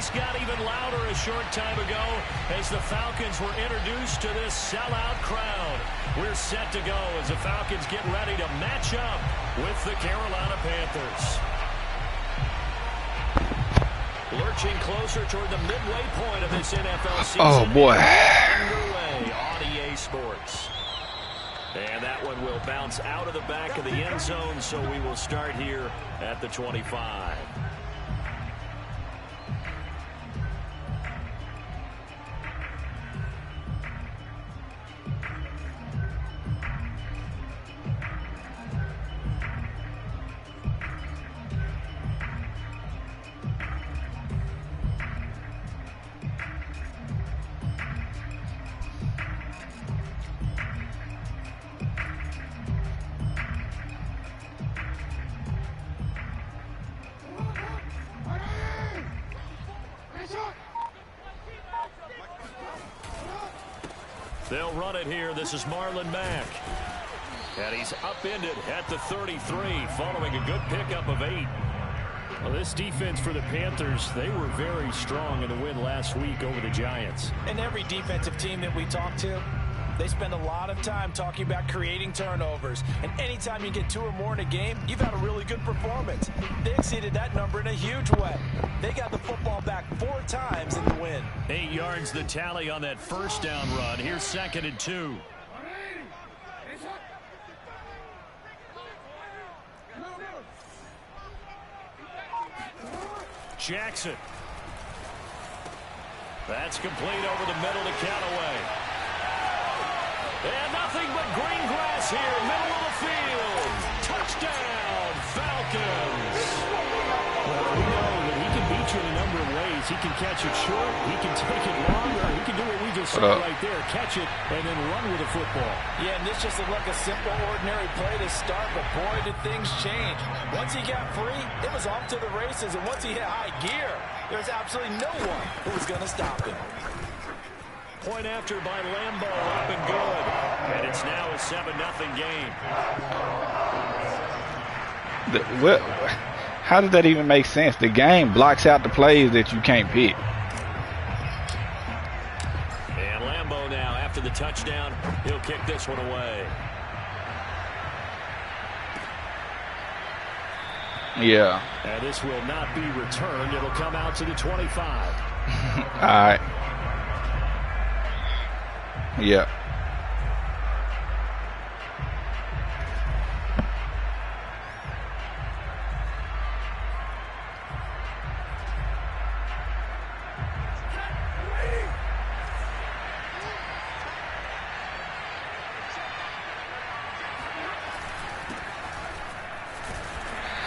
place got even louder a short time ago as the Falcons were introduced to this sellout crowd. We're set to go as the Falcons get ready to match up with the Carolina Panthers. Lurching closer toward the midway point of this NFL season. Oh, boy. Underway on EA Sports. And that one will bounce out of the back of the end zone, so we will start here at the 25. They'll run it here. This is Marlon Mack. And he's upended at the 33 following a good pickup of 8. Well, this defense for the Panthers, they were very strong in the win last week over the Giants. And every defensive team that we talk to, they spend a lot of time talking about creating turnovers. And anytime you get 2 or more in a game, you've had a really good performance. They exceeded that number in a huge way. They got the football back 4 times in the win. 8 yards the tally on that first down run. Here's 2nd and 2. Jackson. That's complete over the middle to Callaway. And nothing but green grass here, middle of the field. Touchdown, Falcons. Well, we know that he can beat you in a number of ways. He can catch it short, he can take it long, or he can do what we just saw right there, catch it and then run with the football. Yeah, and this just looked like a simple, ordinary play to start, but boy, did things change. Once he got free, it was off to the races, and once he hit high gear, there's absolutely no one who was going to stop him. Point after by Lambeau, up and good. And it's now a 7-0 game. How does that even make sense? The game blocks out the plays that you can't pick. And Lambeau now, after the touchdown, he'll kick this one away. Yeah. And this will not be returned. It'll come out to the 25. All right. Yeah.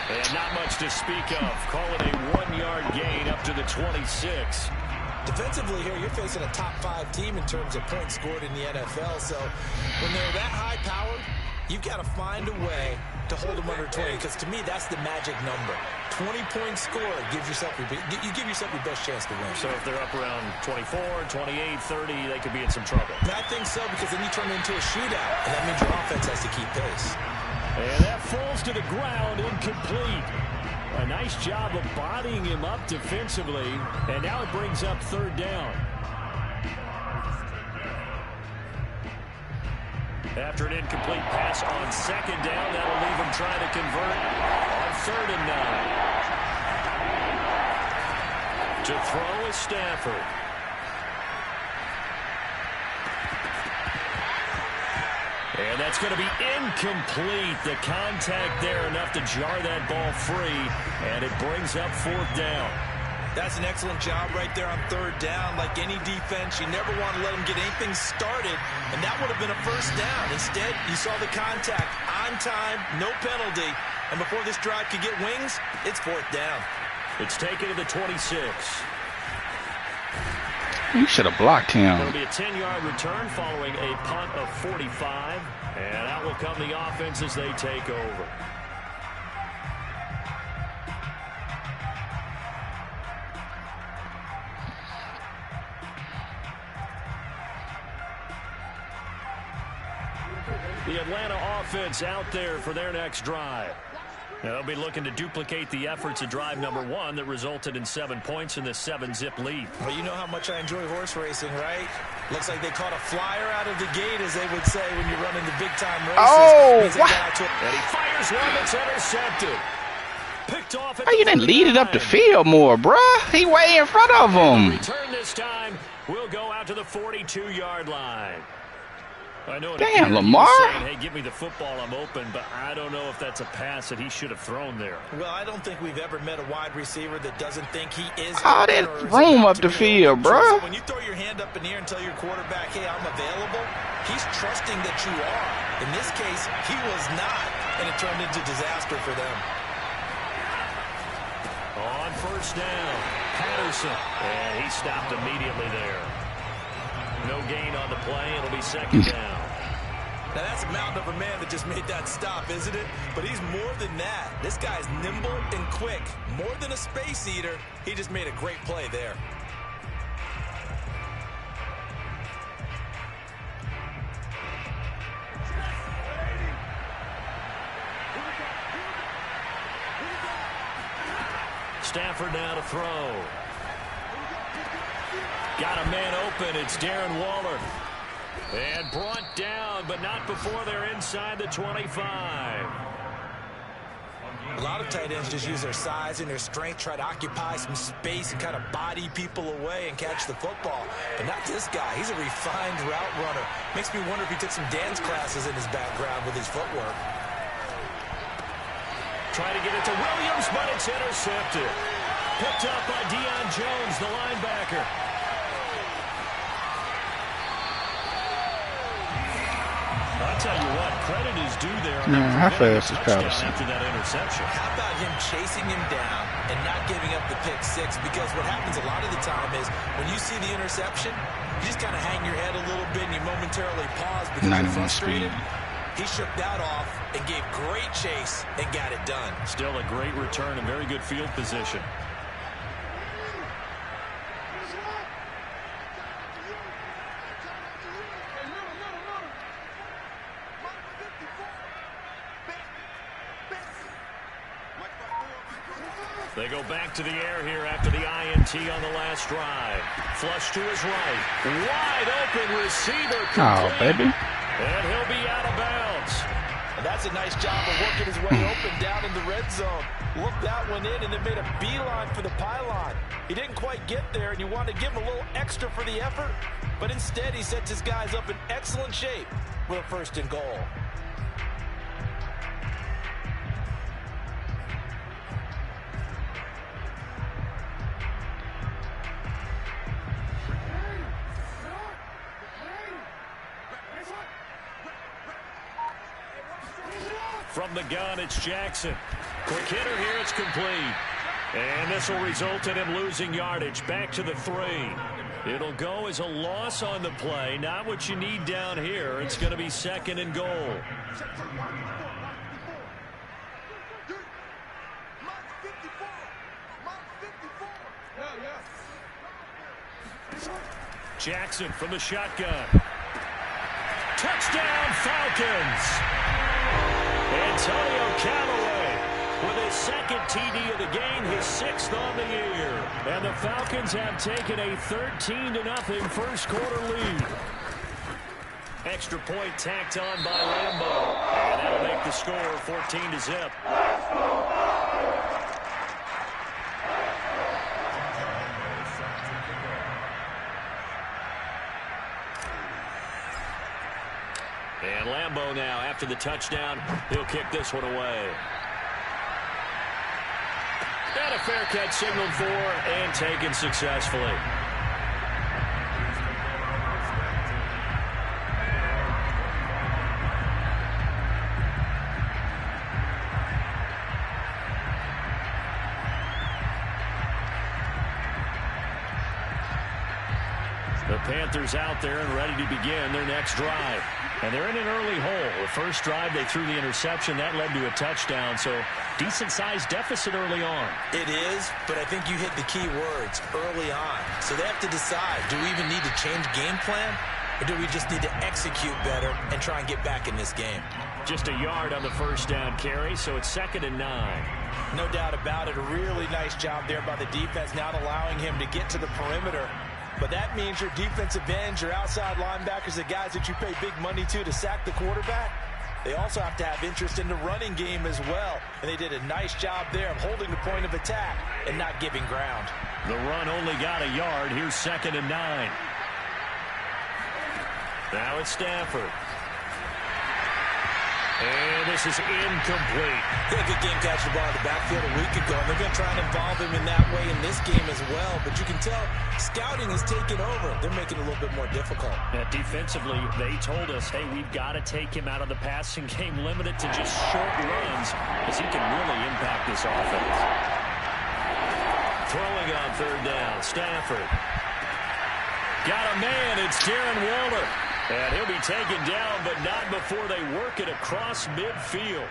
And not much to speak of. Call it a 1-yard gain up to the 26. Defensively here, you're facing a top 5 team in terms of points scored in the NFL. So when they're that high-powered, you've got to find a way to hold them under 20. Because to me, that's the magic number. 20-point score gives yourself you give yourself your best chance to win. So if they're up around 24, 28, 30, they could be in some trouble. I think so, because then you turn it into a shootout, and that means your offense has to keep pace. And that falls to the ground, incomplete. A nice job of bodying him up defensively, and now it brings up 3rd down. After an incomplete pass on 2nd down, that'll leave him trying to convert on 3rd and 9. To throw is Stafford. And that's going to be incomplete. The contact there enough to jar that ball free, and it brings up 4th down. That's an excellent job right there on 3rd down. Like any defense, you never want to let them get anything started, and that would have been a 1st down. Instead, you saw the contact on time, no penalty, and before this drive could get wings, it's 4th down. It's taken to the 26. You should have blocked him. It'll be a 10-yard return following a punt of 45. And out will come the offense as they take over. The Atlanta offense out there for their next drive. They'll be looking to duplicate the efforts of drive number 1 that resulted in 7 points in this 7-zip lead. Well, you know how much I enjoy horse racing, right? Looks like they caught a flyer out of the gate, as they would say when you're running the big-time races. Oh, what? And he fires one that's intercepted. Picked off at How you didn't lead it up the field more, bruh? He way in front of him. Return this time will go out to the 42-yard line. I know damn, Lamar. Saying, hey, give me the football, I'm open, but I don't know if that's a pass that he should have thrown there. Well, I don't think we've ever met a wide receiver that doesn't think he is. Oh, that room up the field, bro. So when you throw your hand up in the air and tell your quarterback, hey, I'm available, he's trusting that you are. In this case, he was not, and it turned into disaster for them. On first down, Patterson, and he stopped immediately there. No gain on the play. It'll be second down. Now, that's a mountain of a man that just made that stop, isn't it? But he's more than that. This guy's nimble and quick. More than a space eater, he just made a great play there. Stafford now to throw. Got a man open. It's Darren Waller. And brought down, but not before they're inside the 25. A lot of tight ends just use their size and their strength, try to occupy some space and kind of body people away and catch the football. But not this guy. He's a refined route runner. Makes me wonder if he took some dance classes in his background with his footwork. Trying to get it to Williams, but it's intercepted. Picked up by Deion Jones, the linebacker. I'll tell you what, credit is due there. How fast is Patterson? After that interception. How about him chasing him down and not giving up the pick six? Because what happens a lot of the time is when you see the interception, you just kind of hang your head a little bit and you momentarily pause because you're frustrated. He shook that off and gave great chase and got it done. Still a great return and very good field position. They go back to the air here after the INT on the last drive. Flush to his right. Wide open receiver. Oh, baby. And he'll be out of bounds. And that's a nice job of working his way open down in the red zone. Looked that one in and then made a beeline for the pylon. He didn't quite get there, and you want to give him a little extra for the effort. But instead, he sets his guys up in excellent shape with a first and goal. From the gun, it's Jackson. Quick hitter here, it's complete. And this will result in him losing yardage. Back to the 3. It'll go as a loss on the play. Not what you need down here. It's going to be second and goal. Jackson from the shotgun. Touchdown, Falcons! Antonio Callaway with his second TD of the game, his 6th on the year. And the Falcons have taken a 13-0 first quarter lead. Extra point tacked on by Lambo. And that'll make the score 14-0. And Lambo now, after the touchdown, he'll kick this one away. And a fair catch signaled for and taken successfully. The Panthers out there and ready to begin their next drive. And they're in an early hole. The first drive, they threw the interception. That led to a touchdown, so decent-sized deficit early on. It is, but I think you hit the key words, early on. So they have to decide, do we even need to change game plan? or do we just need to execute better and try and get back in this game? Just a yard on the first down carry, so it's 2nd and 9. No doubt about it. A really nice job there by the defense, not allowing him to get to the perimeter. But that means your defensive ends, your outside linebackers, the guys that you pay big money to sack the quarterback, they also have to have interest in the running game as well. And they did a nice job there of holding the point of attack and not giving ground. The run only got a yard. Here's 2nd and 9. Now it's Stafford. And this is incomplete. He had a good game catching the ball in the backfield a week ago, and they're going to try and involve him in that way in this game as well. But you can tell scouting is taking over. They're making it a little bit more difficult. Defensively, they told us, hey, we've got to take him out of the passing game, limit it to just short runs, because he can really impact this offense. Throwing on 3rd down, Stafford. Got a man, it's Darren Waller. And he'll be taken down, but not before they work it across midfield.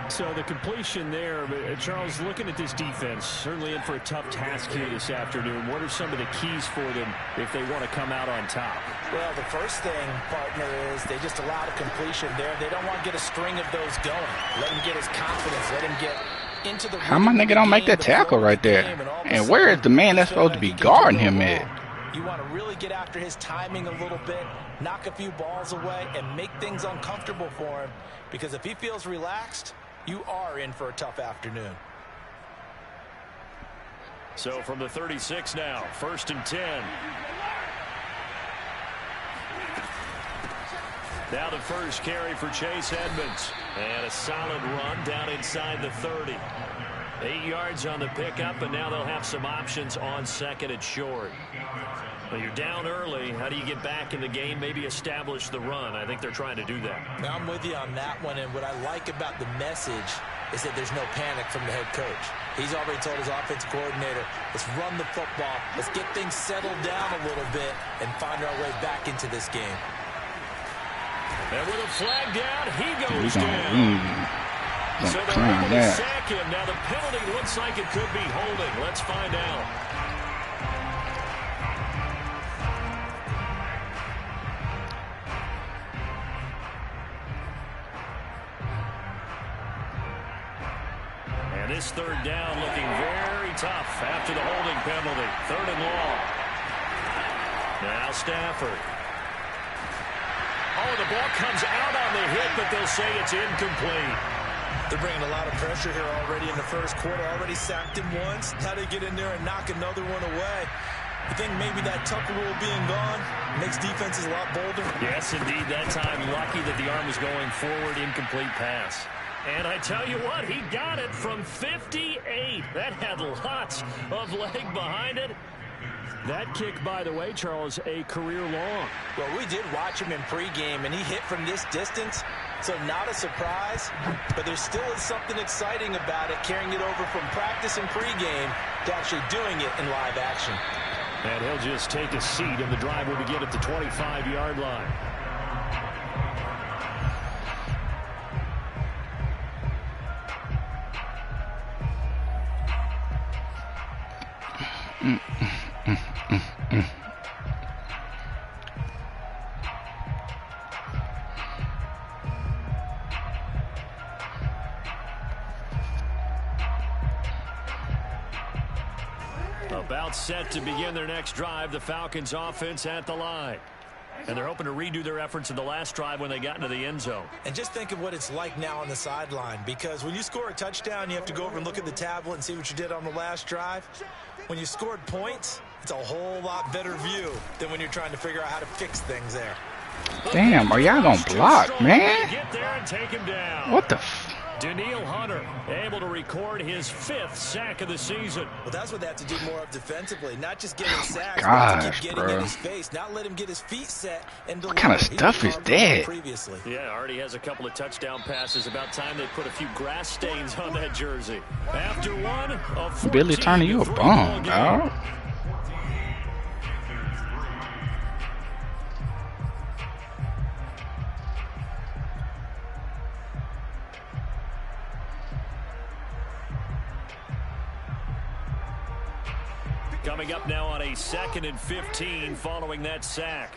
So the completion there, Charles, looking at this defense, certainly in for a tough task here this afternoon. What are some of the keys for them if they want to come out on top? Well, the first thing, partner, is they just allow the completion there. They don't want to get a string of those going. Let him get his confidence. Let him get into the... How my nigga don't make that tackle right there? And where is the man that's supposed to be guarding him at? You want to really get after his timing a little bit, knock a few balls away, and make things uncomfortable for him. Because if he feels relaxed, you are in for a tough afternoon. So from the 36 now, 1st and 10. Now the first carry for Chase Edmonds. And a solid run down inside the 30. 8 yards on the pickup, and now they'll have some options on 2nd and short. Well, you're down early. How do you get back in the game, maybe establish the run? I think they're trying to do that. Now, I'm with you on that one, and what I like about the message is that there's no panic from the head coach. He's already told his offensive coordinator, let's run the football, let's get things settled down a little bit and find our way back into this game. And with a flag down, he goes down. So they're able to sack him. Now the penalty looks like it could be holding. Let's find out. And this 3rd down looking very tough after the holding penalty. 3rd and long. Now Stafford. Oh, the ball comes out on the hit, but they'll say it's incomplete. They're bringing a lot of pressure here already in the first quarter. Already sacked him once. Now they get in there and knock another one away. I think maybe that Tucker rule being gone makes defenses a lot bolder. Yes, indeed. That time, lucky that the arm was going forward, incomplete pass. And I tell you what, he got it from 58. That had lots of leg behind it. That kick, by the way, Charles, a career long. Well, we did watch him in pregame, and he hit from this distance, so not a surprise. But there still is something exciting about it, carrying it over from practice and pregame to actually doing it in live action. And he'll just take a seat, and the drive will begin at the 25-yard line. About set to begin their next drive, the Falcons offense at the line. And they're hoping to redo their efforts in the last drive when they got into the end zone. And just think of what it's like now on the sideline, because when you score a touchdown, you have to go over and look at the tablet and see what you did on the last drive. When you scored points, it's a whole lot better view than when you're trying to figure out how to fix things there. Damn, are y'all gonna block, man? Get there and take him down. What the f... Daniil Hunter able to record his 5th sack of the season. Well, that's what they have to do more of defensively, not just getting sacks, gosh, but to keep getting bro. in his face, not let him get his feet set and deliver. What kind of stuff is that? Previously. Yeah, already has a couple of touchdown passes. About time they put a few grass stains on that jersey. After one, a Billy Turner, you a bum, dog. Coming up now on a 2nd and 15 following that sack.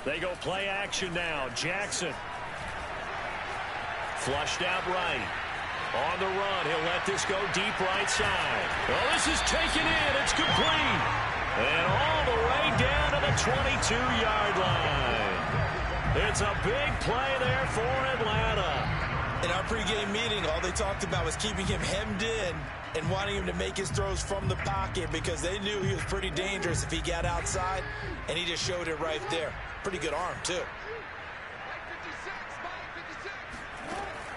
They go play action now. Jackson. Flushed out right. On the run. He'll let this go deep right side. Well, this is taken in. It's complete. And all the way down to the 22-yard line. It's a big play there for Atlanta. In our pregame meeting, all they talked about was keeping him hemmed in and wanting him to make his throws from the pocket because they knew he was pretty dangerous if he got outside, and he just showed it right there. Pretty good arm, too.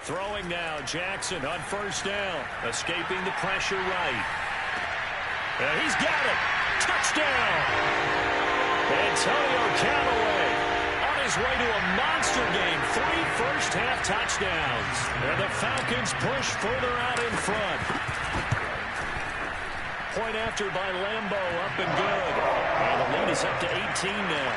Throwing now, Jackson on first down, escaping the pressure right. And he's got it. Touchdown. Antonio Callaway on his way to a monster game. 3 first-half touchdowns. And the Falcons push further out in front. Point after by Lambo, up and good. And the lead is up to 18 now.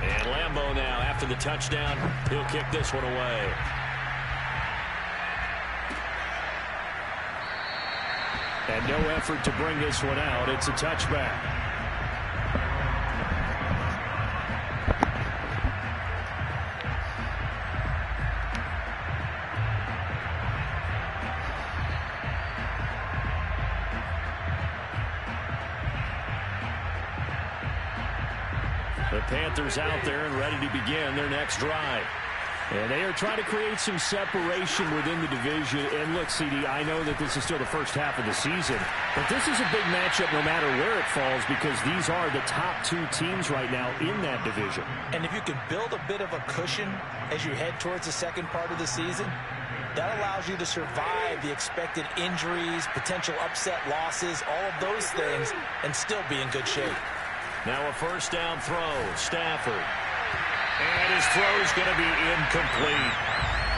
And Lambo now, after the touchdown, he'll kick this one away. And no effort to bring this one out. It's a touchback. The Panthers out there and ready to begin their next drive. And they are trying to create some separation within the division. And look, CD, I know that this is still the first half of the season, but this is a big matchup no matter where it falls because these are the top 2 teams right now in that division. And if you can build a bit of a cushion as you head towards the second part of the season, that allows you to survive the expected injuries, potential upset losses, all of those things, and still be in good shape. Now a first down throw. Stafford. And his throw is going to be incomplete.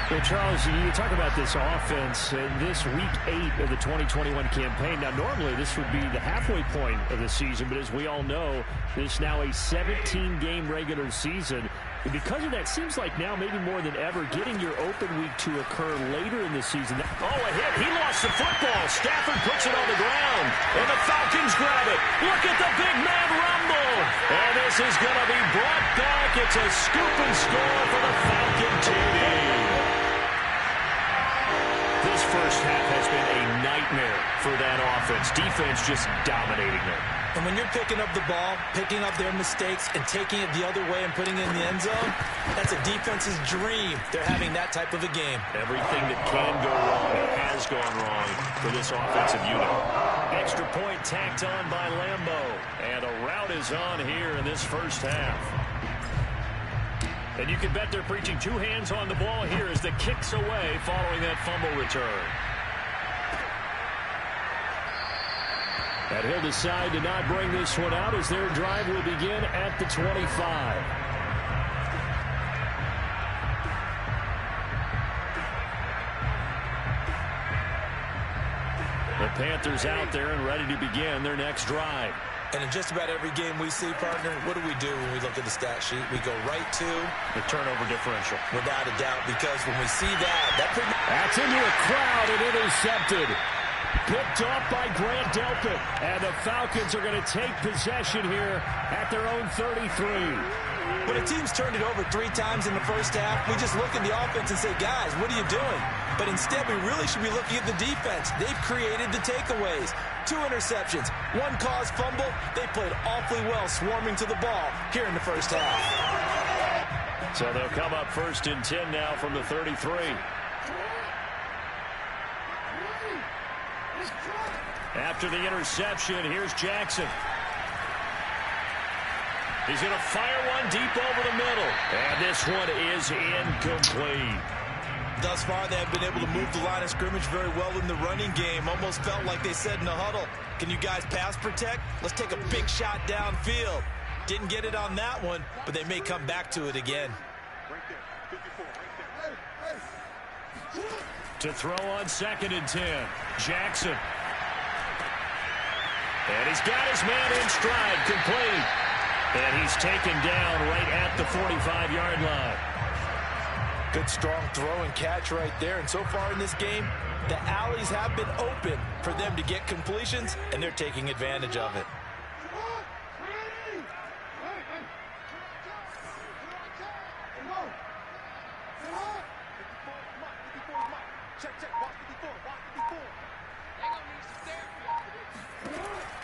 Well, Charles, you talk about this offense this week 8 of the 2021 campaign. Now, normally this would be the halfway point of the season, but as we all know, this is now a 17-game regular season. And because of that, seems like now maybe more than ever, getting your open week to occur later in the season. Oh, a hit. He lost the football. Stafford puts it on the ground. And the Falcons grab it. Look at the big man rumble. And this is going to be brought back. It's a scoop and score for the Falcon TD. This first half has been a nightmare for that offense. Defense just dominating them. And when you're picking up the ball, picking up their mistakes, and taking it the other way and putting it in the end zone, that's a defense's dream. They're having that type of a game. Everything that can go wrong has gone wrong for this offensive unit. Extra point tacked on by Lambo. And a route is on here in this first half. And you can bet they're preaching 2 hands on the ball here as the kick's away following that fumble return. And he'll decide to not bring this one out as their drive will begin at the 25. The Panthers out there and ready to begin their next drive. And in just about every game we see, partner, what do we do when we look at the stat sheet? We go right to the turnover differential. Without a doubt, because when we see that that's into a crowd and intercepted. Picked off by Grant Delpit. And the Falcons are going to take possession here at their own 33. When a team's turned it over 3 times in the first half, we just look at the offense and say, guys, what are you doing? But instead, we really should be looking at the defense. They've created the takeaways. 2 interceptions, 1 caused fumble. They played awfully well swarming to the ball here in the first half. So they'll come up first and 10 now from the 33. After the interception, here's Jackson. He's going to fire one deep over the middle. And this one is incomplete. Thus far, they have been able to move the line of scrimmage very well in the running game. Almost felt like they said in the huddle, can you guys pass protect? Let's take a big shot downfield. Didn't get it on that one, but they may come back to it again. To throw on 2nd and 10, Jackson. And he's got his man in stride, complete. And he's taken down right at the 45-yard line. Good, strong throw and catch right there. And so far in this game, the alleys have been open for them to get completions, and they're taking advantage of it.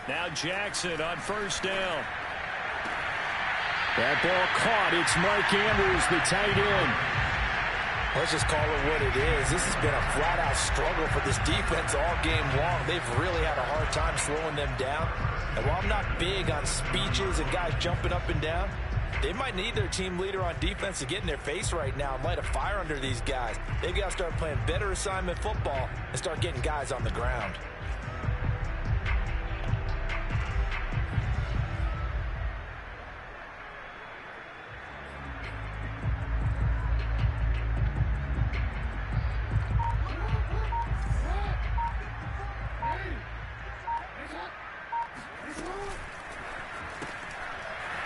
Now Jackson on first down. That ball caught. It's Mark Andrews, the tight end. Let's just call it what it is. This has been a flat-out struggle for this defense all game long. They've really had a hard time slowing them down. And while I'm not big on speeches and guys jumping up and down, they might need their team leader on defense to get in their face right now and light a fire under these guys. They've got to start playing better assignment football and start getting guys on the ground.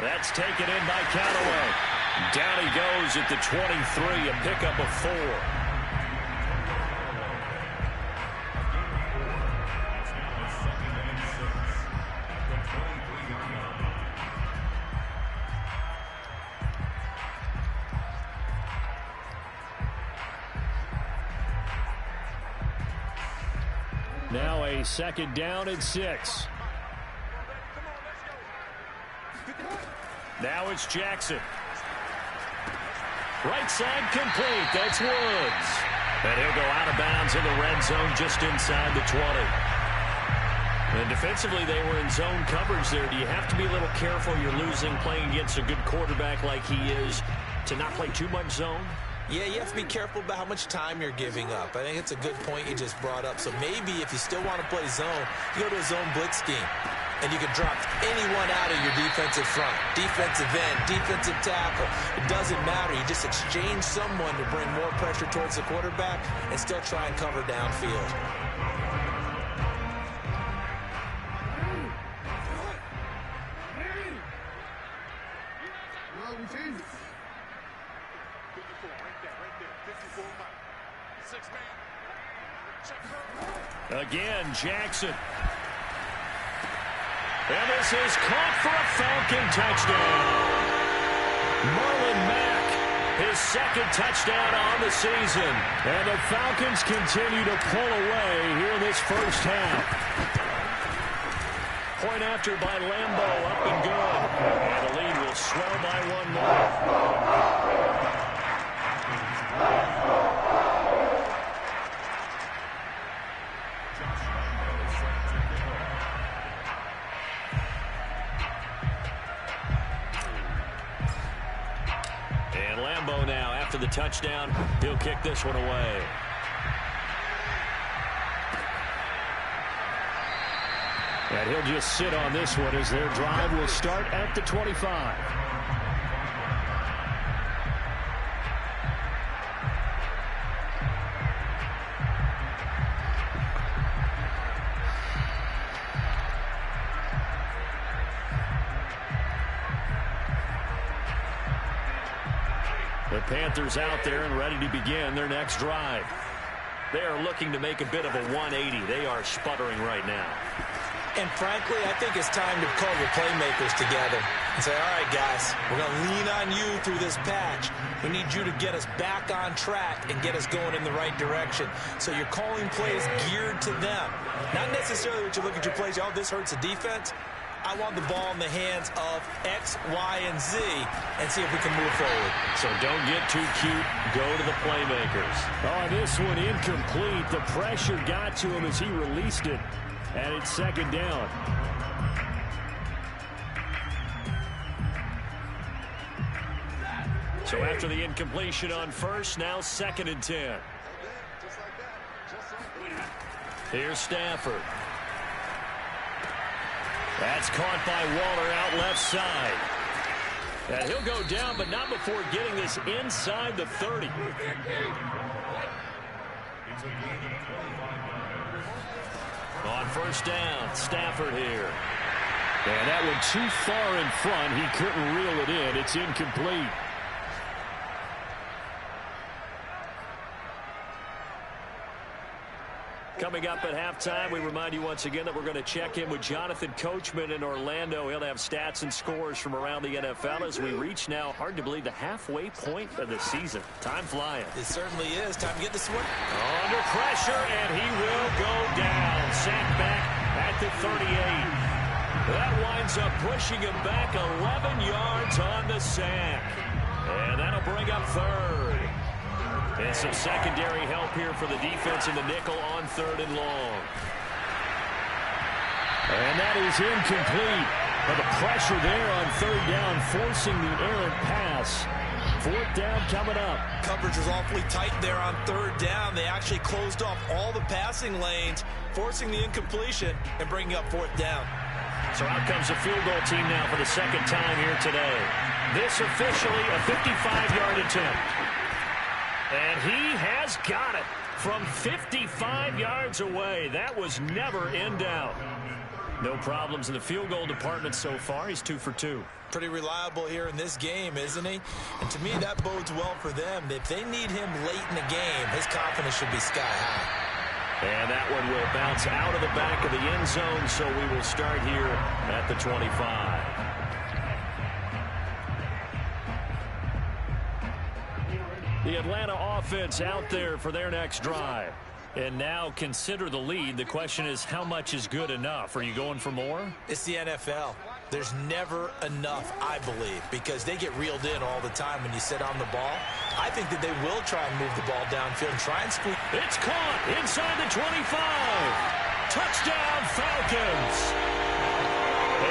That's taken in by Callaway. Down he goes at the 23, a pickup of 4. Now a second down and 6. Now it's Jackson. Right side complete. That's Woods. And he'll go out of bounds in the red zone just inside the 20. And defensively, they were in zone coverage there. Do you have to be a little careful? You're losing playing against a good quarterback like he is to not play too much zone? Yeah, you have to be careful about how much time you're giving up. I think it's a good point you just brought up. So maybe if you still want to play zone, you go to a zone blitz scheme. And you can drop anyone out of your defensive front. Defensive end, defensive tackle. It doesn't matter. You just exchange someone to bring more pressure towards the quarterback and still try and cover downfield. Again, Jackson. And this is caught for a Falcon touchdown. Marlon Mack, his second touchdown on the season. And the Falcons continue to pull away here in this first half. Point after by Lambo, up and good. And the lead will swell by 1 more. Now after the touchdown, he'll kick this one away. And he'll just sit on this one as their drive will start at the 25. The Panthers out there and ready to begin their next drive. They are looking to make a bit of a 180. They are sputtering right now. And frankly, I think it's time to call your playmakers together and say, all right, guys, we're going to lean on you through this patch. We need you to get us back on track and get us going in the right direction. So you're calling plays geared to them. Not necessarily that you look at your plays, oh, this hurts the defense. I want the ball in the hands of X, Y, and Z and see if we can move forward. So don't get too cute. Go to the playmakers. Oh, this one incomplete. The pressure got to him as he released it. And it's second down. So after the incompletion on first, now 2nd and 10. Here's Stafford. That's caught by Waller out left side. And he'll go down, but not before getting this inside the 30. On first down, Stafford here. And that one too far in front. He couldn't reel it in. It's incomplete. Coming up at halftime, we remind you once again that we're going to check in with Jonathan Coachman in Orlando. He'll have stats and scores from around the NFL as we reach now, hard to believe, the halfway point of the season. Time flying. It certainly is. Time to get this one. Under pressure, and he will go down. Sacked back at the 38. That winds up pushing him back 11 yards on the sack. And that'll bring up third. And some secondary help here for the defense in the nickel on 3rd and long. And that is incomplete. But the pressure there on 3rd down, forcing the errant pass. 4th down coming up. Coverage was awfully tight there on 3rd down. They actually closed off all the passing lanes, forcing the incompletion and bringing up 4th down. So out comes a field goal team now for the 2nd time here today. This officially a 55-yard attempt. And he has got it from 55 yards away. That was never in doubt. No problems in the field goal department so far. He's 2 for 2. Pretty reliable here in this game, isn't he? And to me, that bodes well for them. If they need him late in the game, his confidence should be sky high. And that one will bounce out of the back of the end zone, so we will start here at the 25. The Atlanta offense out there for their next drive. And now consider the lead. The question is, how much is good enough? Are you going for more? It's the NFL. There's never enough, I believe, because they get reeled in all the time when you sit on the ball. I think that they will try and move the ball downfield and try and squeeze. It's caught inside the 25. Touchdown, Falcons.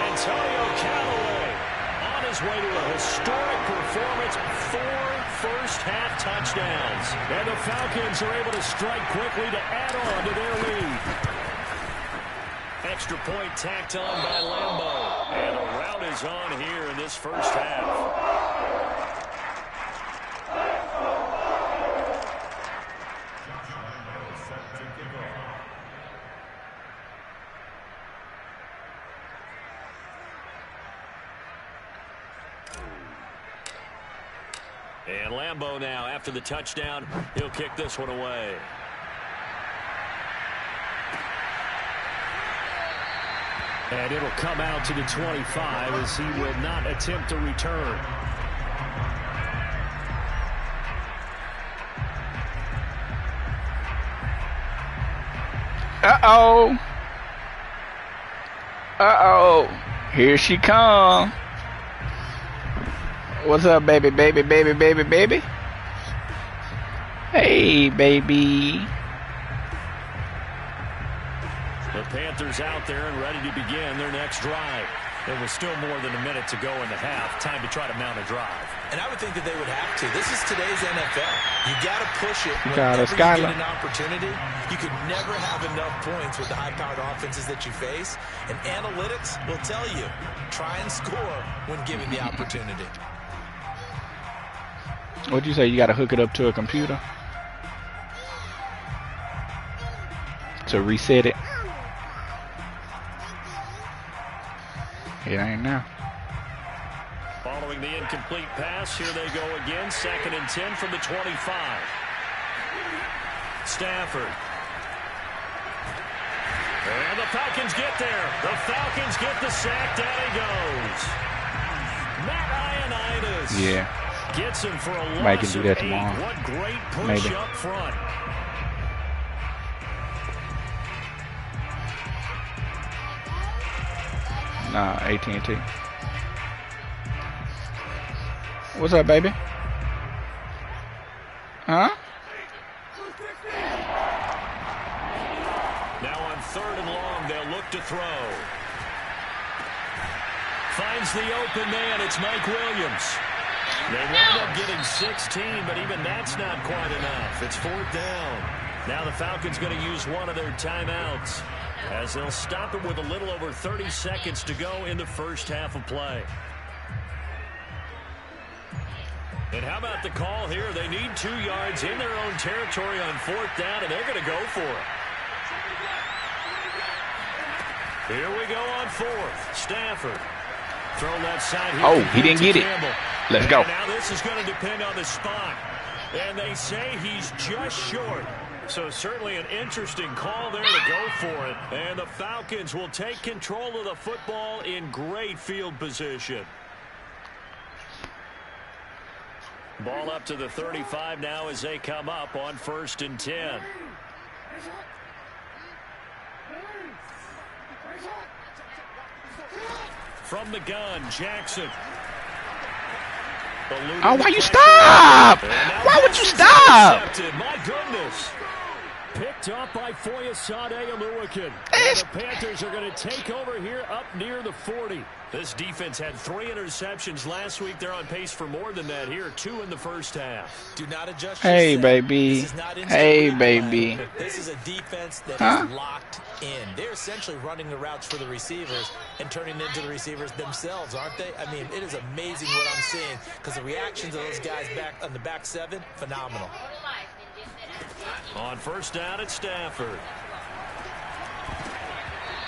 Antonio Callaway on his way to a historic performance. 4 first-half touchdowns. And the Falcons are able to strike quickly to add on to their lead. Extra point tacked on by Lambeau. And a rout is on here in this first half. And Lambeau now, after the touchdown, he'll kick this one away. And it'll come out to the 25 as he will not attempt to return. Uh-oh. Uh-oh. Here she come. What's up, baby, baby, baby, baby, baby? Hey, baby. The Panthers out there and ready to begin their next drive. There was still more than a minute to go in the half. Time to try to mount a drive. And I would think that they would have to. This is today's NFL. You got to push it Got whenever you Skylar. get an opportunity. You could never have enough points with the high-powered offenses that you face. And analytics will tell you, try and score when given the opportunity. What'd you say? You got to hook it up to a computer to reset it? It ain't now. Following the incomplete pass, here they go again. 2nd and 10 from the 25. Stafford. And the Falcons get there. The Falcons get the sack. Down he goes. Matt Ioannidis. Yeah. Gets him for a loss Mike can do that of 8. tomorrow. What great push Maybe. up front. Nah, AT&T. What's up, baby? Huh? Now on 3rd and long, they'll look to throw. Finds the open man. It's Mike Williams. They wound up getting 16, but even that's not quite enough. It's 4th down. Now the Falcons going to use one of their timeouts as they'll stop it with a little over 30 seconds to go in the first half of play. And how about the call here? They need 2 yards in their own territory on 4th down, and they're going to go for it. Here we go on 4th. Stafford. Throw left side here. Oh, he didn't get it. Let's go. Now this is going to depend on the spot. And they say he's just short. So certainly an interesting call there to go for it. And the Falcons will take control of the football in great field position. Ball up to the 35 now as they come up on 1st and 10. From the gun, Jackson. Oh, why you stop? Why would you stop? My goodness. Picked up by Foyesade Aluakin. The Panthers are going to take over here up near the 40. This defense had 3 interceptions last week. They're on pace for more than that here. 2 in the first half. Do not adjust. Hey, baby. Hey, baby. This is a defense that is locked in. They're essentially running the routes for the receivers and turning into the receivers themselves, aren't they? I mean, it is amazing what I'm seeing because the reactions of those guys back on the back 7, phenomenal. On 1st down at Stafford.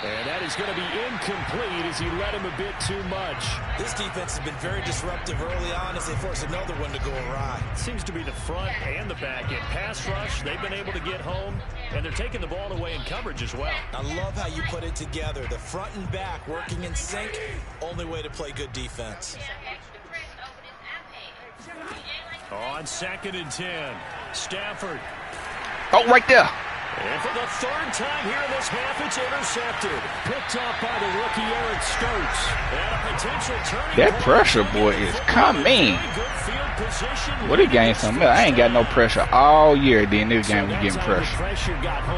And that is going to be incomplete as he led him a bit too much. This defense has been very disruptive early on as they force another one to go awry. Seems to be the front and the back end. Pass rush, they've been able to get home, and they're taking the ball away in coverage as well. I love how you put it together. The front and back working in sync, only way to play good defense. On 2nd and 10, Stafford. Oh, right there. And for the 3rd time here in this half, it's intercepted. Picked up by the rookie Eric Stokes. And a potential turning That pressure, boy, is coming. What a game, something else. I ain't got no pressure all year. Then this game we getting pressure.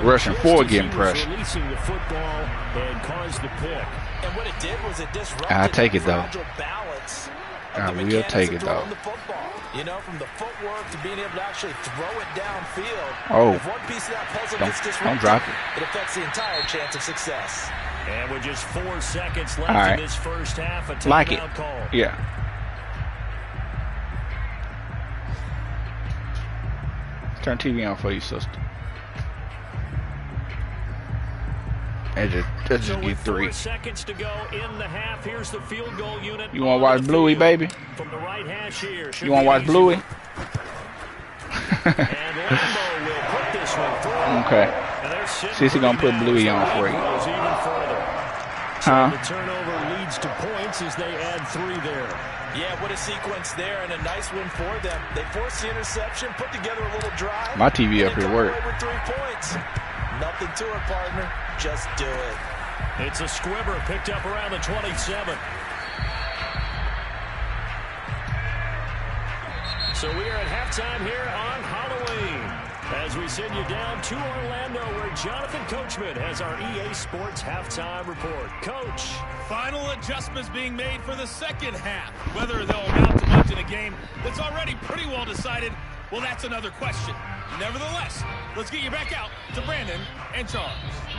Rushing forward, getting pressure. Releasing the football and caused the pick. And what it did was it disrupted I'll take it, though. Balance. I will take it, though. You know, from the footwork to being able to actually throw it downfield. Oh, if one piece of that puzzle gets disrupted, don't drop it. It affects the entire chance of success. And with just 4 seconds left in this first half, a timeout call. Yeah. Turn TV on for you, sister. And just So get with 3. 4 seconds to go in the half, here's the field goal unit. You want to watch Bluey, baby? From the right hash here. You want to watch Bluey? And Lambo will put this one through. Okay. Sissy gonna put Bluey on for you. Huh? The turnover leads to points as they add 3 there. Yeah, what a sequence there, and a nice win for them. They forced the interception, put together a little drive. My TV up here work. With 3 points. Nothing to it, partner. Just do it. It's a squibber picked up around the 27. So we are at halftime here on Halloween. As we send you down to Orlando, where Jonathan Coachman has our EA Sports halftime report. Coach. Final adjustments being made for the second half. Whether they'll amount to much in a game that's already pretty well decided, well, that's another question. Nevertheless, let's get you back out to Brandon and Charles.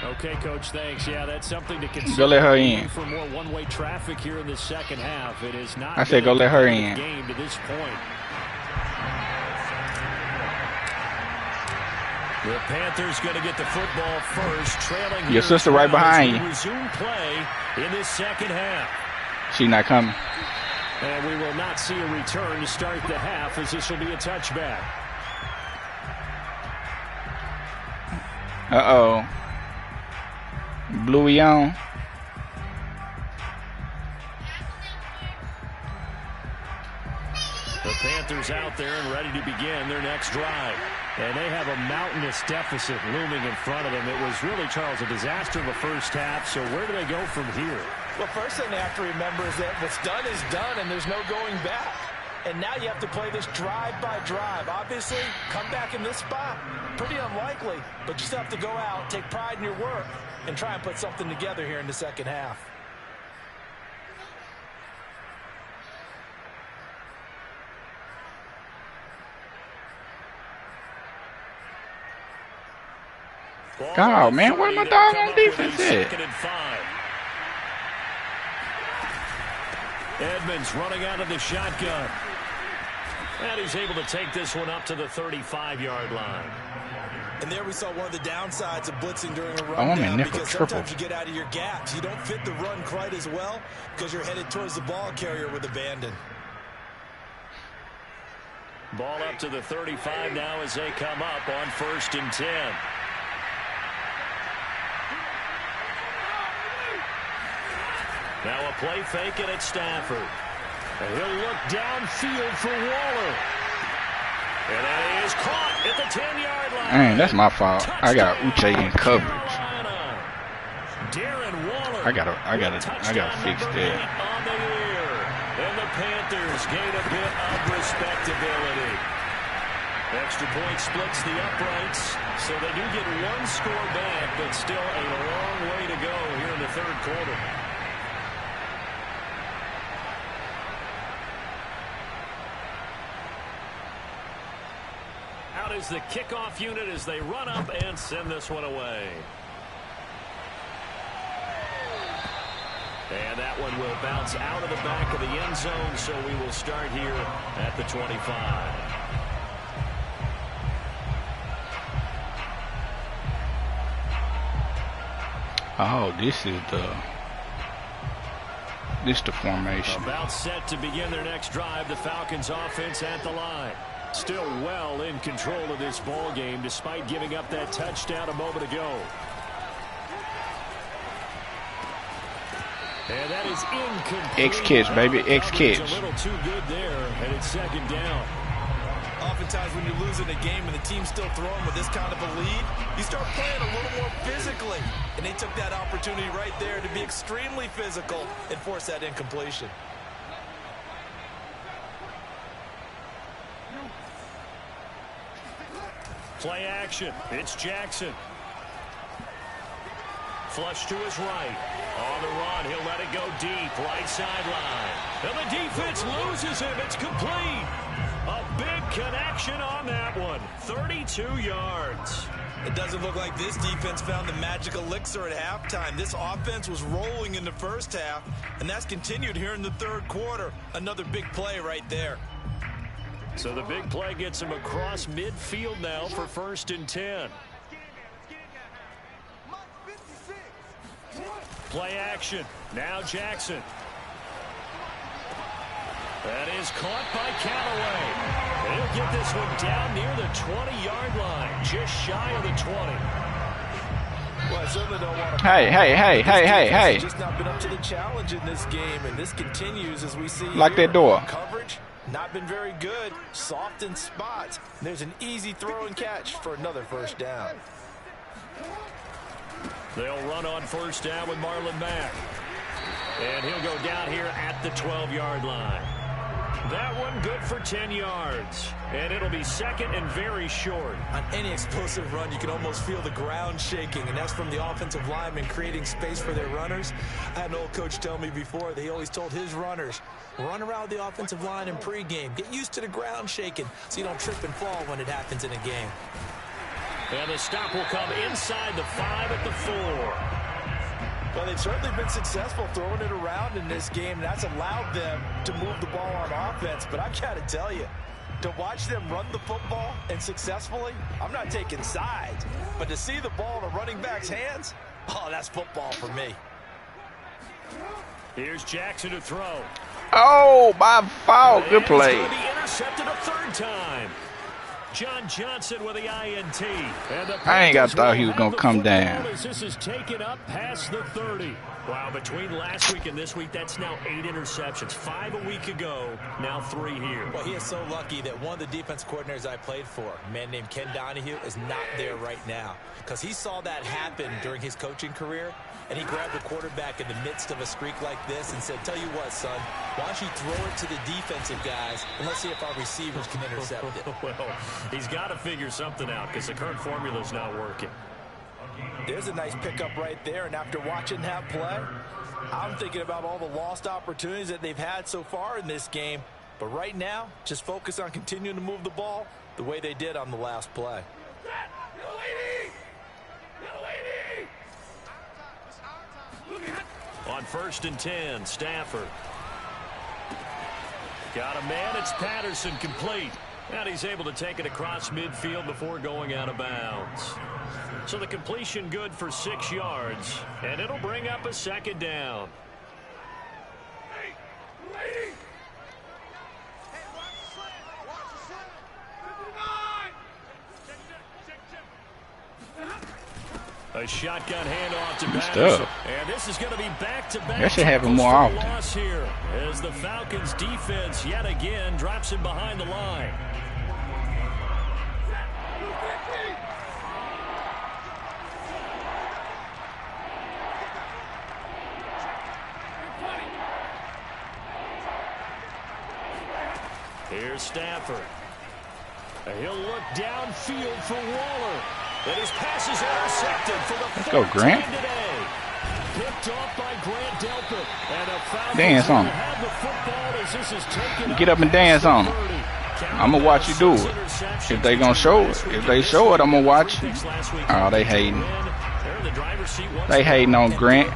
Okay, Coach, thanks. Yeah, that's something to consider. Go let her in. For more one-way traffic here in the second half. It is not. I said go let her in. Game to this point. The Panthers going to get the football first, trailing. Your sister right behind you. Resume play in this second half. She not coming. And we will not see a return to start the half, as this will be a touchback. Uh-oh. Bluey on. The Panthers out there and ready to begin their next drive. And they have a mountainous deficit looming in front of them. It was really, Charles, a disaster in the first half. So where do they go from here? Well, first thing they have to remember is that what's done is done, and there's no going back. And now you have to play this drive by drive. Obviously, come back in this spot, pretty unlikely. But you still have to go out, take pride in your work, and try and put something together here in the second half. God, man, where my dog on defense at? Edmonds running out of the shotgun. And he's able to take this one up to the 35-yard line. And there we saw one of the downsides of blitzing during a run because sometimes you get out of your gaps. You don't fit the run quite as well because you're headed towards the ball carrier with abandon. Ball up to the 35 now as they come up on 1st and 10. Now a play fake it at Stafford. And he'll look downfield for Waller. And that is caught at the 10-yard line. Dang, that's my fault. I got Uche in coverage. I gotta fix that. On the year. And the Panthers gain a bit of respectability. Extra point splits the uprights, so they do get one score back, but still a long way to go here in the 3rd quarter. Out is the kickoff unit as they run up and send this one away. And that one will bounce out of the back of the end zone, so we will start here at the 25. Oh, this the formation. About set to begin their next drive. The Falcons offense at the line. Still well in control of this ball game despite giving up that touchdown a moment ago. And that is incomplete. X-catch, baby, X-catch. A little too good there, and it's 2nd down. Oftentimes when you're losing a game and the team's still throwing with this kind of a lead, you start playing a little more physically. And they took that opportunity right there to be extremely physical and force that incompletion. Play action. It's Jackson. Flush to his right. On the run, he'll let it go deep. Right sideline. And the defense loses him. It's complete. A big connection on that one. 32 yards. It doesn't look like this defense found the magic elixir at halftime. This offense was rolling in the 1st half, and that's continued here in the 3rd quarter. Another big play right there. So the big play gets him across midfield now for 1st and 10. Play action. Now Jackson. That is caught by Callaway. He'll get this one down near the 20-yard line. Just shy of the 20. Well, I certainly don't want to... Hey. Just not been up to the challenge in this game, and this continues as we see... Lock that door. Coverage, not been very good. Soft in spots. There's an easy throw and catch for another 1st down. They'll run on 1st down with Marlon Mack. And he'll go down here at the 12-yard line. That one good for 10 yards. And it'll be 2nd and very short. On any explosive run, you can almost feel the ground shaking, and that's from the offensive linemen creating space for their runners. I had an old coach tell me before that he always told his runners, run around the offensive line in pregame. Get used to the ground shaking so you don't trip and fall when it happens in a game. And the stop will come inside the 5 at the 4. Well, they've certainly been successful throwing it around in this game, and that's allowed them to move the ball on offense. But I've got to tell you, to watch them run the football and successfully, I'm not taking sides. But to see the ball in a running back's hands, oh, that's football for me. Here's Jackson to throw. Oh, my fault. Good play. He's going to be intercepted a 3rd time. John Johnson with the INT. And the I ain't got thought he was going to come down. This is taken up past the 30. Wow, between last week and this week, that's now 8 interceptions. 5 a week ago, now 3 here. Well, he is so lucky that one of the defense coordinators I played for, a man named Ken Donahue, is not there right now. Because he saw that happen during his coaching career, and he grabbed the quarterback in the midst of a streak like this and said, tell you what, son, why don't you throw it to the defensive guys, and let's see if our receivers can intercept it. Well, he's got to figure something out because the current formula is not working. There's a nice pickup right there, and after watching that play, I'm thinking about all the lost opportunities that they've had so far in this game. But right now, just focus on continuing to move the ball the way they did on the last play. On 1st and 10, Stafford. Got a man, it's Patterson, complete. And he's able to take it across midfield before going out of bounds. So the completion good for 6 yards, and it'll bring up a 2nd down. A shotgun handoff to Good Patterson. stuff. And this is going to be back-to-back. That should happen more often. Loss here as the Falcons defense yet again drops him behind the line. Here's Stafford. He'll look downfield for Waller. And his pass is intercepted for the Let's go, Grant. today. Picked off by Grant Delpit. And a foul. Dance on him. Have the football as this is taken Get up and dance on him. I'm going to watch you do it. If they going to show it, if they show it, I'm going to watch it. Oh, they hating. They hating on Grant.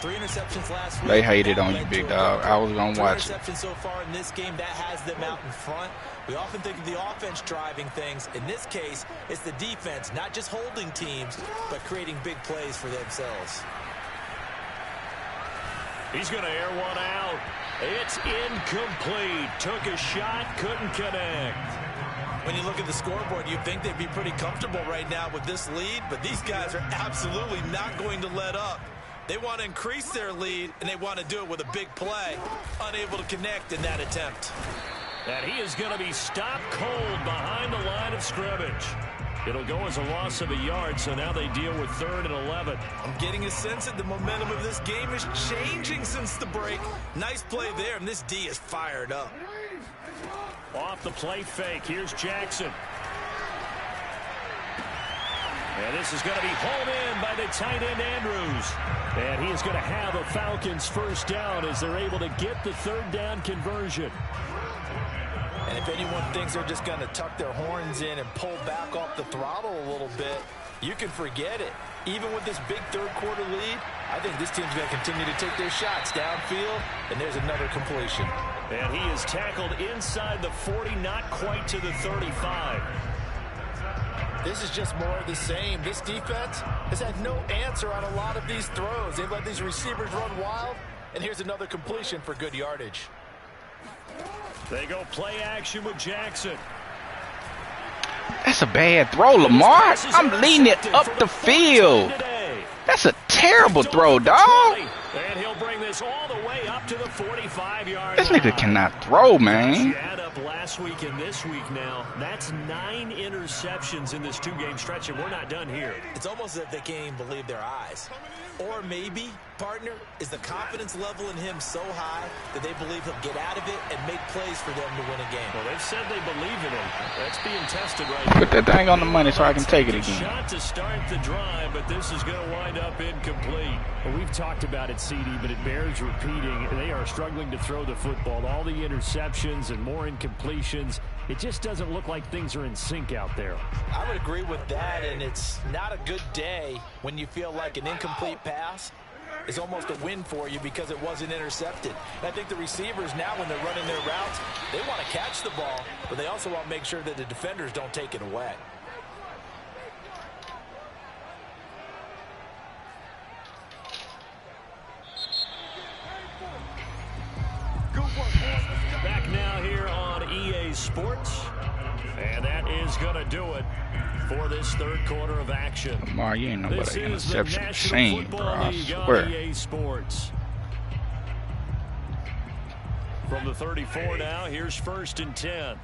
Three interceptions last week. They hated on you, big dog. I was going to watch it. Interceptions so far in this game, that has them out in front. We often think of the offense driving things. In this case, it's the defense, not just holding teams, but creating big plays for themselves. He's going to air one out. It's incomplete. Took a shot, couldn't connect. When you look at the scoreboard, you'd think they'd be pretty comfortable right now with this lead, but these guys are absolutely not going to let up. They want to increase their lead, and they want to do it with a big play. Unable to connect in that attempt. And he is going to be stopped cold behind the line of scrimmage. It'll go as a loss of a yard, so now they deal with 3rd and 11. I'm getting a sense that the momentum of this game is changing since the break. Nice play there, and this D is fired up. Off the play fake, here's Jackson. And this is going to be hauled in by the tight end, Andrews. And he is going to have a Falcons first down as they're able to get the 3rd down conversion. And if anyone thinks they're just going to tuck their horns in and pull back off the throttle a little bit, you can forget it. Even with this big 3rd quarter lead, I think this team's going to continue to take their shots downfield, and there's another completion. And he is tackled inside the 40, not quite to the 35. This is just more of the same. This defense has had no answer on a lot of these throws. They've let these receivers run wild, and here's another completion for good yardage. They go play action with Jackson. That's a bad throw, Lamar. I'm leading it up the field. That's a terrible throw, dog. And he'll bring this all the way up to the 45-yard line. This nigga cannot throw, man. Add up last week and this week now. That's 9 interceptions in this 2-game stretch, and we're not done here. It's almost as if they can't even believe their eyes. Or maybe, partner, is the confidence level in him so high that they believe he'll get out of it and make plays for them to win a game. Well, they've said they believe in him. That's being tested right now. Put that thing on the money so I can take it again. Shot to start the drive, but this is going to wind up incomplete. Well, we've talked about it, CD, but it bears repeating. They are struggling to throw the football. All the interceptions and more incompletions. It just doesn't look like things are in sync out there. I would agree with that, and it's not a good day when you feel like an incomplete pass is almost a win for you because it wasn't intercepted. And I think the receivers now, when they're running their routes, they want to catch the ball, but they also want to make sure that the defenders don't take it away. Back now here on EA Sports, and that is going to do it for this 3rd quarter of action. Lamar, you ain't know about an interception machine, bro. I swear. EA Sports. From the 34 now, here's 1st and 10.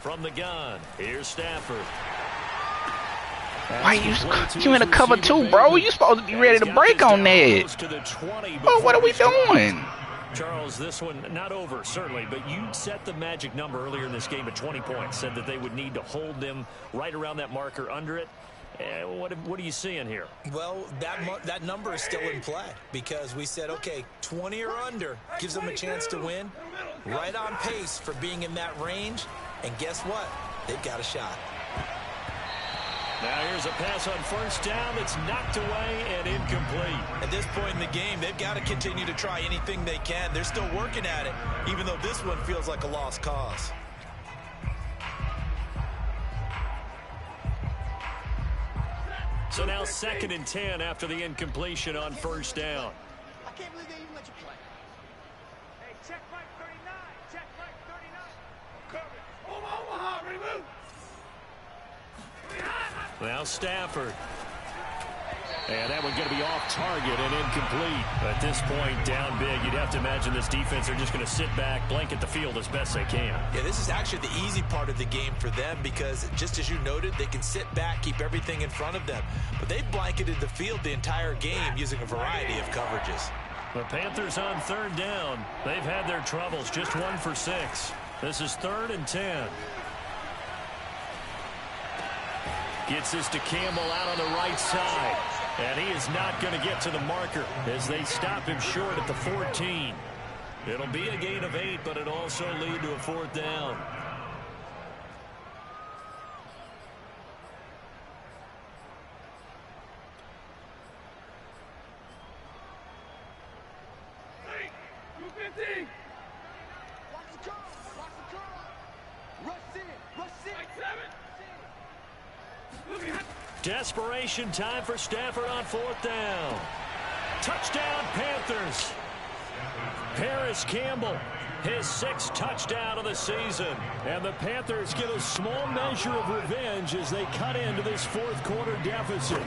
From the gun, here's Stafford. Why you in a cover 2, bro? You supposed to be ready to break on that. Oh, what are we doing? Charles, this one not over, certainly, but you set the magic number earlier in this game at 20 points, said that they would need to hold them right around that marker under it. What are you seeing here? Well, that number is still in play because we said, okay, 20 or under gives them a chance to win. Right on pace for being in that range, and guess what? They've got a shot. Now here's a pass on 1st down that's knocked away and incomplete. At this point in the game, they've got to continue to try anything they can. They're still working at it, even though this one feels like a lost cause. So now 2nd and 10 after the incompletion on 1st down. I can't believe they even let you play. Hey, check right 39. Check. Now Stafford. And that one going to be off target and incomplete. At this point, down big, you'd have to imagine this defense are just going to sit back, blanket the field as best they can. Yeah, this is actually the easy part of the game for them because, just as you noted, they can sit back, keep everything in front of them. But they've blanketed the field the entire game using a variety of coverages. The Panthers on third down. They've had their troubles, just 1 for 6. This is 3rd and 10. Gets this to Campbell out on the right side. And he is not going to get to the marker as they stop him short at the 14. It'll be a gain of 8, but it'll also lead to a 4th down. Desperation time for Stafford on 4th down. Touchdown, Panthers. Paris Campbell, his 6th touchdown of the season. And the Panthers get a small measure of revenge as they cut into this 4th quarter deficit.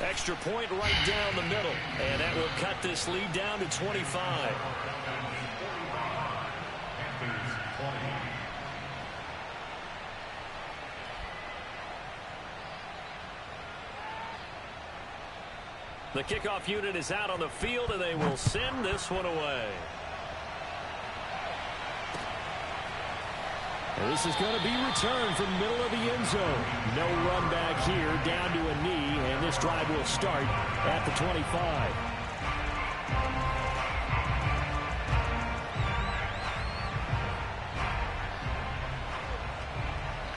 Extra point right down the middle. And that will cut this lead down to 25. The kickoff unit is out on the field, and they will send this one away. And this is going to be returned from middle of the end zone. No run back here, down to a knee, and this drive will start at the 25.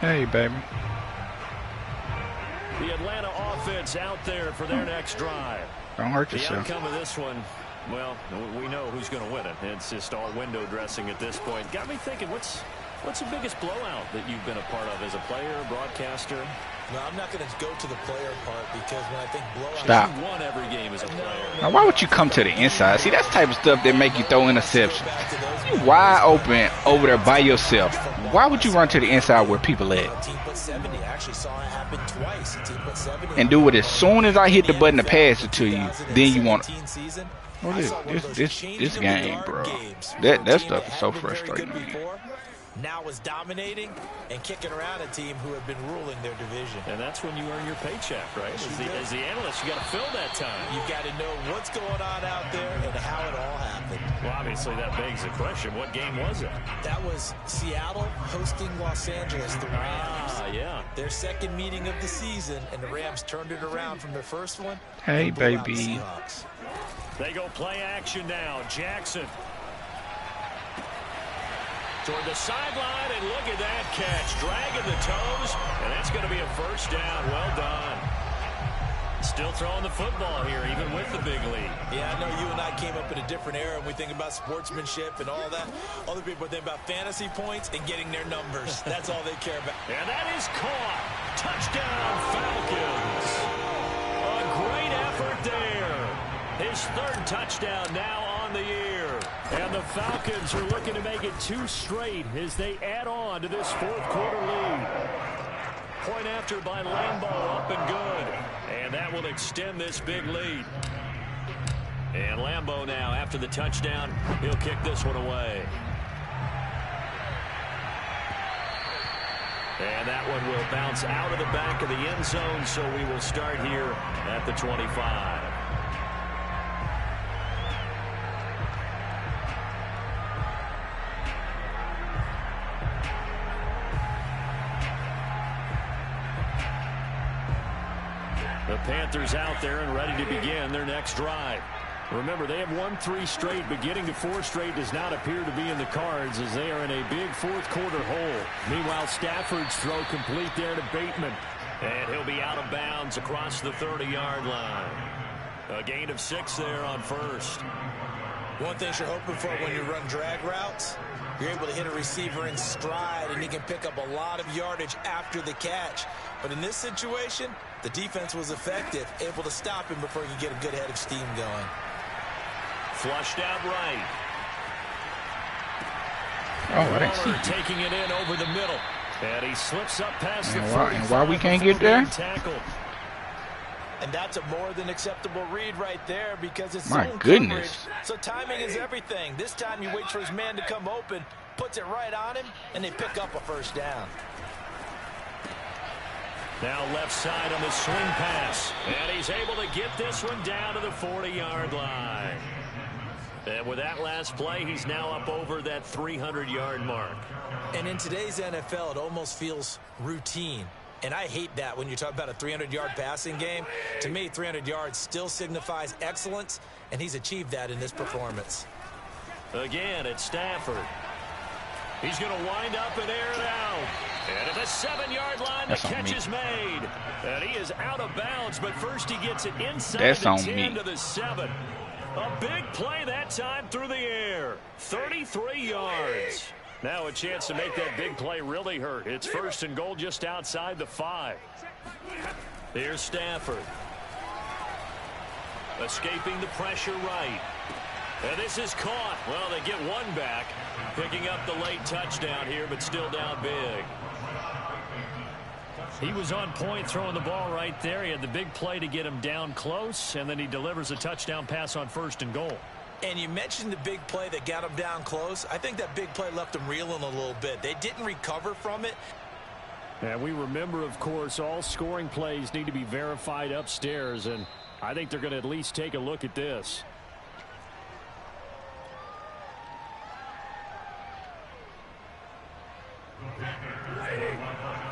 Hey, baby. The Atlanta offense out there for their next drive. Don't hurt yourself. The outcome of this one, well, we know who's going to win it. It's just all window dressing at this point. Got me thinking, what's the biggest blowout that you've been a part of as a player, broadcaster? No, I'm not going to go to the player part because when I think blowout, Stop. You won every game as a player. Now, why would you come to the inside? See, that's the type of stuff that make you throw interceptions. You wide open over there by yourself. Why would you run to the inside where people at? team put 70. I actually saw it happen twice. A team put 70. And do it as soon as I hit the button to pass it to you. Then you want. What is this game, bro? That stuff is so frustrating. Now is dominating and kicking around a team who have been ruling their division. And that's when you earn your paycheck, right? As the analyst, you got to fill that time. You've got to know what's going on out there and how it all happened. Well, obviously, that begs the question, what game was it? That was Seattle hosting Los Angeles, the Rams. Yeah. Their second meeting of the season, and the Rams turned it around from their first one. Hey, baby. They go play action now. Jackson. Toward the sideline, and look at that catch. Dragging the toes, and that's going to be a first down. Well done. Still throwing the football here, even with the big lead. Yeah, I know you and I came up in a different era, and we think about sportsmanship and all that. Other people think about fantasy points and getting their numbers. That's all they care about. And that is caught. Touchdown, Falcons. A great effort there. His 3rd touchdown now on the year. And the Falcons are looking to make it 2 straight as they add on to this 4th quarter lead. Point after by Lambeau, up and good. And that will extend this big lead. And Lambeau now, after the touchdown, he'll kick this one away. And that one will bounce out of the back of the end zone, so we will start here at the 25. The Panthers out there and ready to begin their next drive. Remember, they have won 3 straight, but getting to 4 straight does not appear to be in the cards as they are in a big 4th quarter hole. Meanwhile, Stafford's throw complete there to Bateman. And he'll be out of bounds across the 30-yard line. A gain of 6 there on first. One thing you're hoping for when you run drag routes, you're able to hit a receiver in stride, and he can pick up a lot of yardage after the catch. But in this situation, the defense was effective, able to stop him before he could get a good head of steam going. Flushed out right. Oh, I didn't see you. Taking it in over the middle. And he slips up past And the why, and why we can't get there? Tackle. And that's a more than acceptable read right there because it's My zone goodness. coverage. So timing is everything. This time you wait for his man to come open, puts it right on him, and they pick up a first down. Now left side on the swing pass. And he's able to get this one down to the 40-yard line. And with that last play, he's now up over that 300-yard mark. And in today's NFL, it almost feels routine. And I hate that when you talk about a 300-yard passing game. To me, 300 yards still signifies excellence, and he's achieved that in this performance. Again, it's Stafford. He's going to wind up and air it out. And at the 7-yard line, the catch is made. And he is out of bounds, but first he gets it inside the 10 to the 7. A big play that time through the air. 33 yards. Now a chance to make that big play really hurt. It's first and goal just outside the 5. Here's Stafford. Escaping the pressure right. And this is caught. Well, they get one back. Picking up the late touchdown here, but still down big. He was on point throwing the ball right there. He had the big play to get him down close, and then he delivers a touchdown pass on first and goal. And you mentioned the big play that got him down close. I think that big play left him reeling a little bit. They didn't recover from it. And we remember, of course, all scoring plays need to be verified upstairs, and I think they're going to at least take a look at this.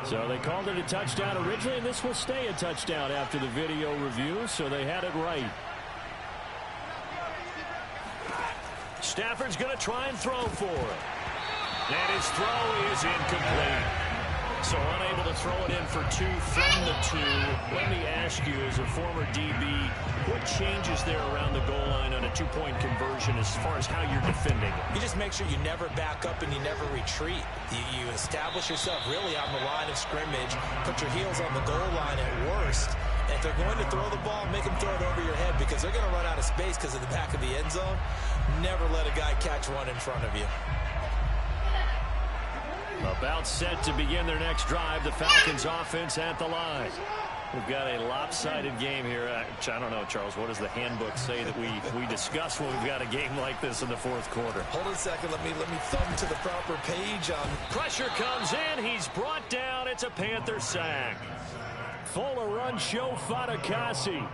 So they called it a touchdown originally, and this will stay a touchdown after the video review, so they had it right. Stafford's going to try and throw for it. And his throw is incomplete. So unable to throw it in for 2 from the 2. Let me ask you, as a former DB, what changes there around the goal line on a 2-point conversion as far as how you're defending it? You just make sure you never back up and you never retreat. You establish yourself really on the line of scrimmage, put your heels on the goal line at worst. And if they're going to throw the ball, make them throw it over your head because they're going to run out of space because of the back of the end zone. Never let a guy catch one in front of you. About set to begin their next drive. The Falcons offense at the line. We've got a lopsided game here. I don't know, Charles, what does the handbook say that we discuss when we've got a game like this in the fourth quarter? Hold on a second. Let me thumb to the proper page. Pressure comes in. He's brought down. It's a Panther sack. Fuller run show Fatukasi.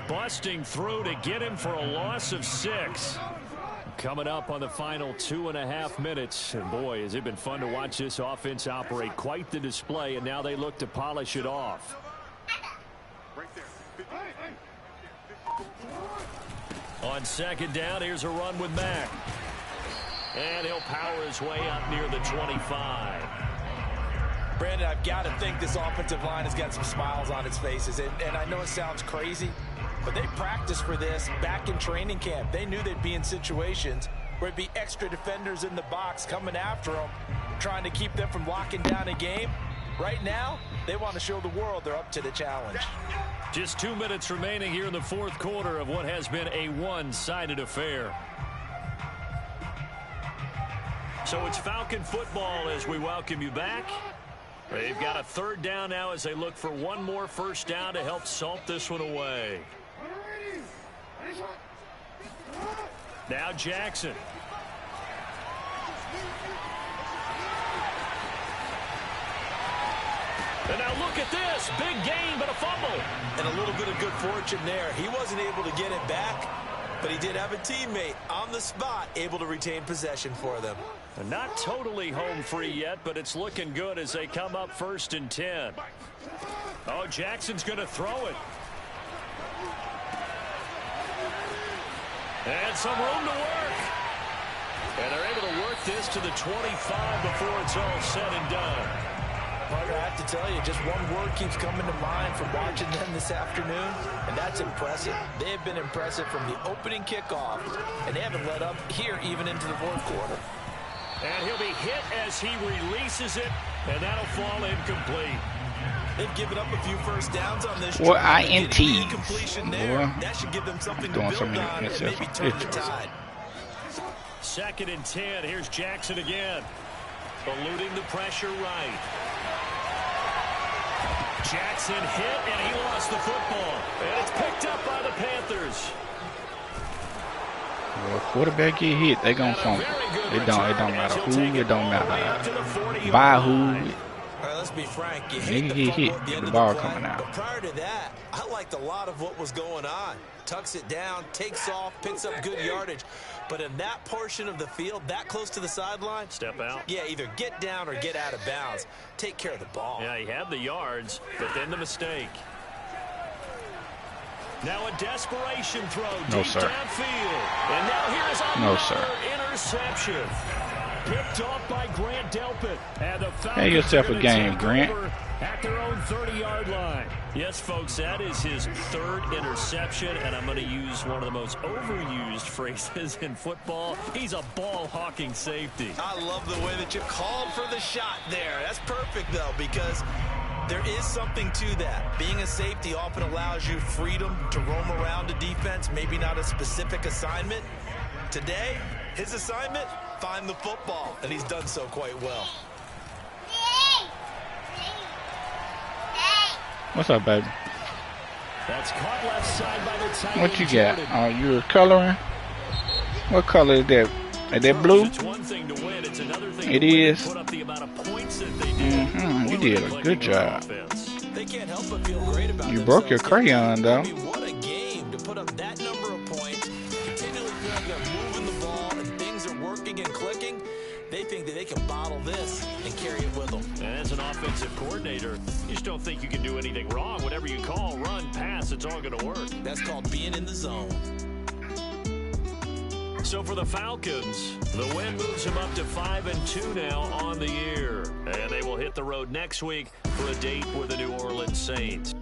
Busting through to get him for a loss of 6. Coming up on the final 2.5 minutes. And boy, has it been fun to watch this offense operate. Quite the display, and now they look to polish it off. On second down, here's a run with Mack. And he'll power his way up near the 25. Brandon, I've got to think this offensive line has got some smiles on its faces. And I know it sounds crazy, but they practiced for this back in training camp. They knew they'd be in situations where it'd be extra defenders in the box coming after them, trying to keep them from locking down a game. Right now, they want to show the world they're up to the challenge. Just 2 minutes remaining here in the fourth quarter of what has been a one-sided affair. So it's Falcon football as we welcome you back. They've got a third down now as they look for one more first down to help salt this one away. Now Jackson. And now look at this. Big gain, but a fumble. And a little bit of good fortune there. He wasn't able to get it back, but he did have a teammate on the spot able to retain possession for them. Not totally home free yet, but it's looking good as they come up 1st and 10. Oh, Jackson's going to throw it. And some room to work. And they're able to work this to the 25 before it's all said and done. Parker, I have to tell you, just one word keeps coming to mind from watching them this afternoon, and that's impressive. They have been impressive from the opening kickoff, and they haven't let up here even into the fourth quarter. And he'll be hit as he releases it, and that'll fall incomplete. They've given up a few first downs on this. What INT? Completion there. That should give them something to build on and maybe turn the tide. 2nd and 10. Here's Jackson again. eluding the pressure right. Jackson hit, and he lost the football. And it's picked up by the Panthers. Well, quarterback get hit, they gonna fumble. It don't matter who, it don't matter by who. Let's be frank, you Nigga get hit, the ball coming out. But prior to that, I liked a lot of what was going on. Tucks it down, takes off, picks up good yardage. But in that portion of the field, that close to the sideline, step out. Yeah, either get down or get out of bounds. Take care of the ball. Yeah, he had the yards, but then the mistake. Now a desperation throw No, deep sir. downfield. And now here's another No, sir. interception. Picked off by Grant Delpit. And the Falcons Have yourself a game, take Grant. over at their own 30-yard line. Yes, folks, that is his third interception, and I'm going to use one of the most overused phrases in football. He's a ball-hawking safety. I love the way that you called for the shot there. That's perfect, though, because there is something to that. Being a safety often allows you freedom to roam around a defense, maybe not a specific assignment. Today, his assignment, find the football, and he's done so quite well. What's up, baby? That's caught left side by the tight What you end, got? You're coloring? What color is that? Is that blue? It's one thing to win, it's another thing It to win is. and put up the amount of points that they did. You did a good job. They can't help but feel great about You broke your crayon, though. I mean, what a game to put up that number of points, continually feel like they're moving the ball and things are working and clicking. They think that they can bottle this and carry it with them. And as an offensive coordinator, you just don't think you can do anything wrong. Whatever you call, run, pass, it's all going to work. That's called being in the zone. So for the Falcons, the win moves them up to 5-2 now on the year. And they will hit the road next week for a date with the New Orleans Saints.